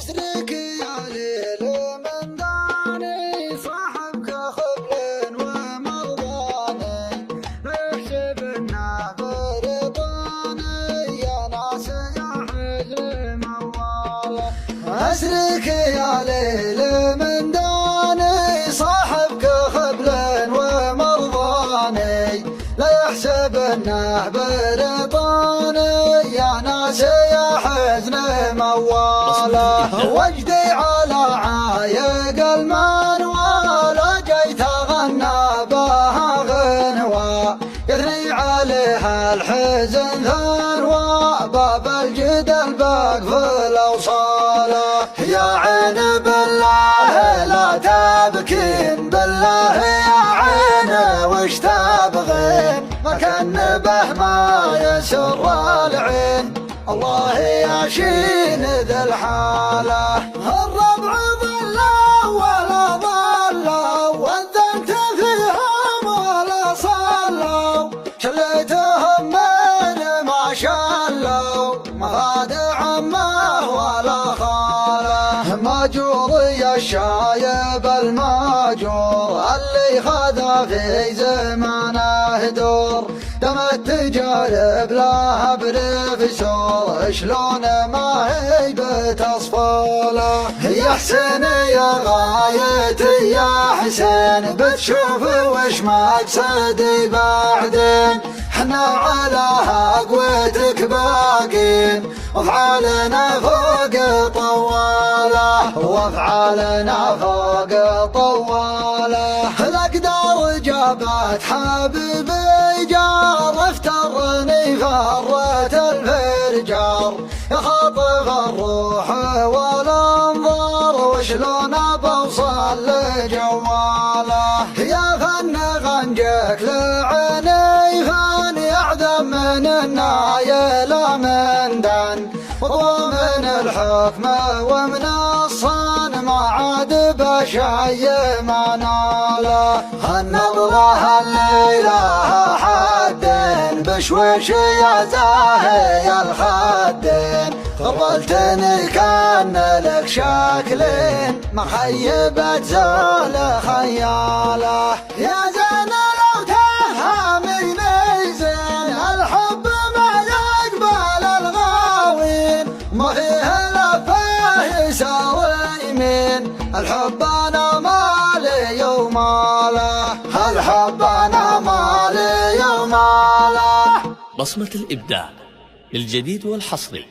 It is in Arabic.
أسرك يا ليل من داني صاحبك خبل ومرضاني احسب النعبر طاني يا ناس يا حزن مواله. أسرك يا ليل من داني صاحبك خبل ومرضاني لا يحسب النعبر طاني يا ناس يا حزن مواله. وجدي على عايق المنوال جيت اغنى بها غنوى يثني عليها الحزن ثروى باب الجدل باقف الاوصاله. يا عين بالله لا تبكين بالله يا عين وش تبغين ما كان به ما يسر العين الله يشين ذا الحاله. الربع ضلوا ولا ضلوا وذنت فيهم ولا صلوا شليتهم من ما شلوا ما فاد عمه ولا خاله. ماجور يا الشايب الماجور اللي خذا في زمانه دور دم التجارب لها بروفيسور شلون ما هي بتصفوله. يا حسين يا غايتي يا حسين بتشوف وش مقصدي بعدين حنا على قوتك باقين وافعالنا فوق طواله وافعالنا فوق طواله. الاقدار جابت حبيبي جار افترني فرت الفرجار يخاطف الروح والانظار وشلون بوصل لجواله. يا فن غنجك لعيني فن يعدم من النايل من دان وضمن الحكم ومن الصان ما عاد بشي ما ناله. النظرة الليلة حدين بشوش يا زاهي الخدين قبلتني كان لك شكلين ما خيبت زول خياله. يا زين لو تهاميني زين الحب ما يقبل الغاوين ما فيه لفه يساوي يمين الحب انا مالي وماله الحب انا مالي وماله. بصمة الإبداع للجديد والحصري.